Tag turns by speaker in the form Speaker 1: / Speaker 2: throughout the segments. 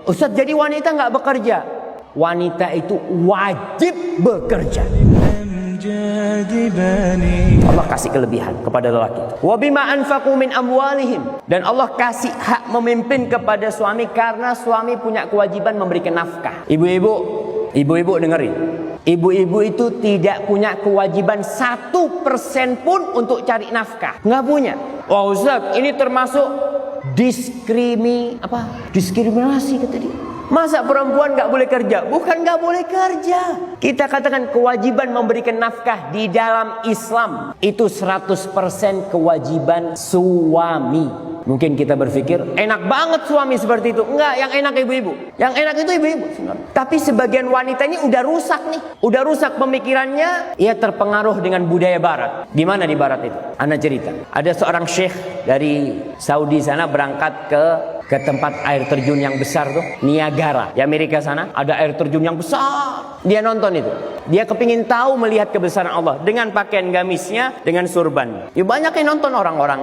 Speaker 1: Ustaz, jadi wanita nggak bekerja? Wanita itu wajib bekerja. Allah kasih kelebihan kepada lelaki. Wa bima anfaqu min amwalihim, dan Allah kasih hak memimpin kepada suami karena suami punya kewajiban memberikan nafkah. Ibu-ibu dengerin. Ibu-ibu itu tidak punya kewajiban 1% pun untuk cari nafkah. Nggak punya. Wah Ustaz, ini termasuk diskriminasi kata dia. Masa perempuan nggak boleh kerja? Bukan nggak boleh kerja. Kita katakan kewajiban memberikan nafkah di dalam Islam itu 100% kewajiban suami. Mungkin kita berpikir enak banget suami seperti itu. Enggak, yang enak ibu-ibu. Yang enak itu ibu-ibu. Tapi sebagian wanita ini udah rusak nih. Udah rusak pemikirannya. Ia terpengaruh dengan budaya barat. Di mana di barat itu? Ana cerita. Ada seorang syekh dari Saudi sana berangkat ke tempat air terjun yang besar tuh, Niagara. Di Amerika sana ada air terjun yang besar. Dia nonton itu. Dia kepingin tahu melihat kebesaran Allah dengan pakaian gamisnya, dengan surban. Ya banyak yang nonton orang-orang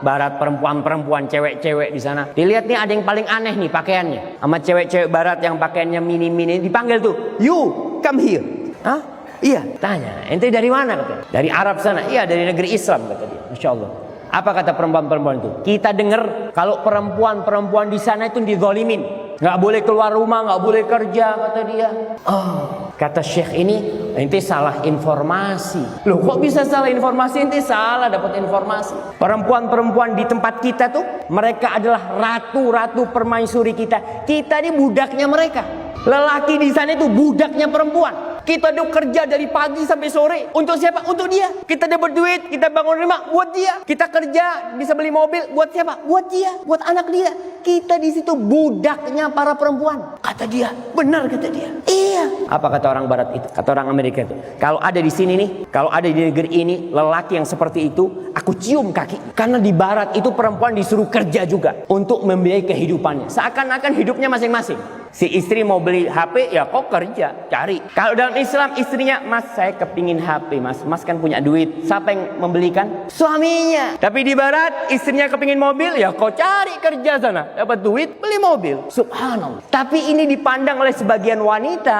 Speaker 1: barat, perempuan-perempuan, cewek-cewek di sana. Dilihat nih ada yang paling aneh nih pakaiannya. Sama cewek-cewek barat yang pakaiannya mini-mini dipanggil tuh, "You come here." Hah? Iya, tanya, "Ente dari mana?" katanya. "Dari Arab sana." "Iya, dari negeri Islam," kata dia. Masya Allah. Apa kata perempuan-perempuan itu? Kita dengar kalau perempuan-perempuan di sana itu dizalimin. Nggak boleh keluar rumah, nggak boleh kerja, kata dia. Oh, kata syekh ini, ente salah informasi. Loh, kok bisa salah informasi? Ente salah dapat informasi. Perempuan-perempuan di tempat kita tuh, mereka adalah ratu-ratu permaisuri kita. Kita ini budaknya mereka. Lelaki di sana itu budaknya perempuan. Kita udah kerja dari pagi sampai sore. Untuk siapa? Untuk dia. Kita dapat duit, kita bangun rumah buat dia. Kita kerja, bisa beli mobil buat siapa? Buat dia, buat anak dia. Kita di situ budaknya para perempuan. Kata dia, benar kata dia. Iya. Apa kata orang barat itu? Kata orang Amerika itu. Kalau ada di sini nih, kalau ada di negeri ini lelaki yang seperti itu, aku cium kaki. Karena di barat itu perempuan disuruh kerja juga untuk membiayai kehidupannya. Seakan-akan hidupnya masing-masing. Si istri mau beli HP, ya kok kerja, cari. Kalau dalam Islam istrinya, "Mas, saya kepingin HP, mas. Mas kan punya duit. Siapa yang membelikan?" Suaminya. Tapi di barat, istrinya kepingin mobil, ya kok cari kerja sana. Dapat duit, beli mobil. Subhanallah. Tapi ini dipandang oleh sebagian wanita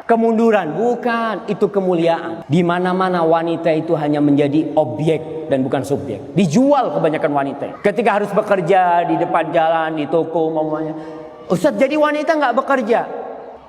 Speaker 1: kemunduran. Bukan, itu kemuliaan. Di mana-mana wanita itu hanya menjadi objek dan bukan subjek. Dijual kebanyakan wanita. Ketika harus bekerja di depan jalan, di toko, mamanya. Ustaz, jadi wanita nggak bekerja?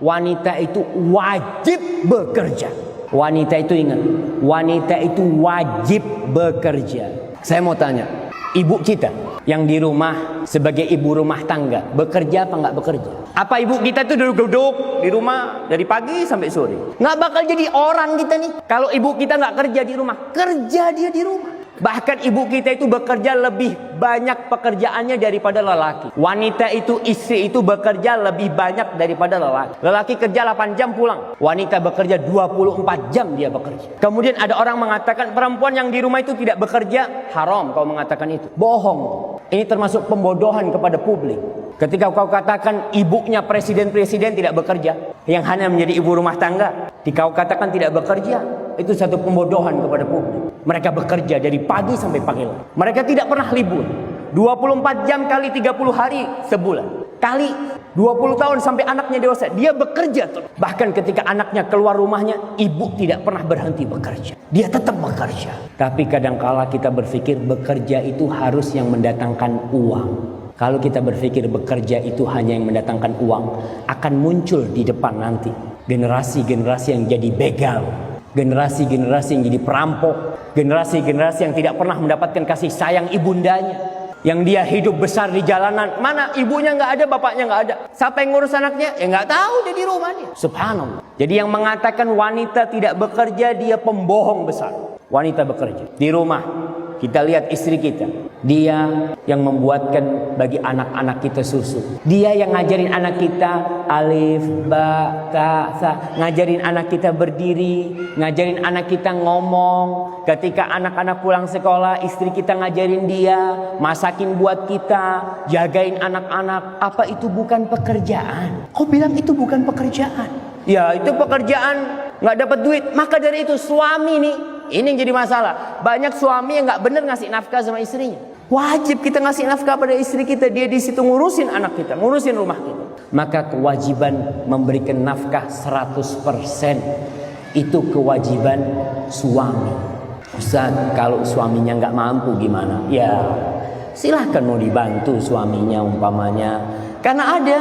Speaker 1: Wanita itu wajib bekerja. Wanita itu ingat, wanita itu wajib bekerja. Saya mau tanya, ibu kita yang di rumah sebagai ibu rumah tangga, bekerja apa nggak bekerja? Apa ibu kita tuh duduk-duduk di rumah dari pagi sampai sore? Nggak bakal jadi orang kita nih. Kalau ibu kita nggak kerja di rumah, kerja dia di rumah. Bahkan ibu kita itu bekerja lebih banyak pekerjaannya daripada lelaki. Wanita itu, istri itu bekerja lebih banyak daripada lelaki. Lelaki kerja 8 jam pulang. Wanita bekerja 24 jam dia bekerja. Kemudian ada orang mengatakan perempuan yang di rumah itu tidak bekerja, haram kau mengatakan itu. Bohong. Ini termasuk pembodohan kepada publik. Ketika kau katakan ibunya presiden-presiden tidak bekerja, yang hanya menjadi ibu rumah tangga, kau katakan tidak bekerja, itu satu pembodohan kepada publik. Mereka bekerja dari pagi sampai pagi. Mereka tidak pernah libur. 24 jam kali 30 hari sebulan. Kali 20 tahun sampai anaknya dewasa, dia bekerja terus. Bahkan ketika anaknya keluar rumahnya, ibu tidak pernah berhenti bekerja. Dia tetap bekerja. Tapi kadangkala kita berpikir bekerja itu harus yang mendatangkan uang. Kalau kita berpikir bekerja itu hanya yang mendatangkan uang, akan muncul di depan nanti generasi-generasi yang jadi begal, generasi-generasi yang jadi perampok, generasi-generasi yang tidak pernah mendapatkan kasih sayang ibundanya, yang dia hidup besar di jalanan, mana ibunya nggak ada, bapaknya nggak ada, siapa yang ngurus anaknya? Ya nggak tahu, dia di rumahnya. Subhanallah. Jadi yang mengatakan wanita tidak bekerja, dia pembohong besar. Wanita bekerja di rumah. Kita lihat istri kita, dia yang membuatkan bagi anak-anak kita susu. Dia yang ngajarin anak kita alif, ba, ta, sa. Ngajarin anak kita berdiri, ngajarin anak kita ngomong. Ketika anak-anak pulang sekolah, istri kita ngajarin dia, masakin buat kita, jagain anak-anak. Apa itu bukan pekerjaan? Kau bilang itu bukan pekerjaan? Ya, itu pekerjaan, nggak dapat duit. Maka dari itu suami nih, ini yang jadi masalah. Banyak suami yang nggak bener ngasih nafkah sama istrinya. Wajib kita ngasih nafkah pada istri kita. Dia di situ ngurusin anak kita, ngurusin rumah kita. Maka kewajiban memberikan nafkah 100% itu kewajiban suami. Ustaz, kalau suaminya nggak mampu gimana? Ya silahkan mau dibantu suaminya umpamanya. Karena ada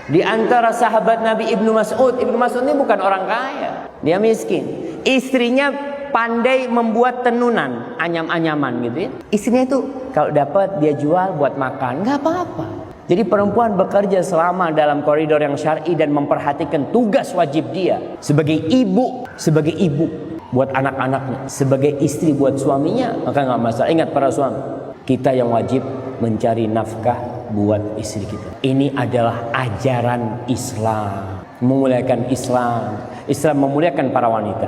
Speaker 1: di antara sahabat Nabi Ibnu Mas'ud. Ibnu Mas'ud ini bukan orang kaya, dia miskin. Istrinya pandai membuat tenunan, anyam-anyaman gitu ya. Istrinya itu kalau dapat dia jual buat makan, nggak apa-apa. Jadi perempuan bekerja selama dalam koridor yang syar'i dan memperhatikan tugas wajib dia sebagai ibu buat anak-anaknya, sebagai istri buat suaminya, maka nggak masalah. Ingat para suami, kita yang wajib mencari nafkah buat istri kita. Ini adalah ajaran Islam, memuliakan Islam. Islam memuliakan para wanita.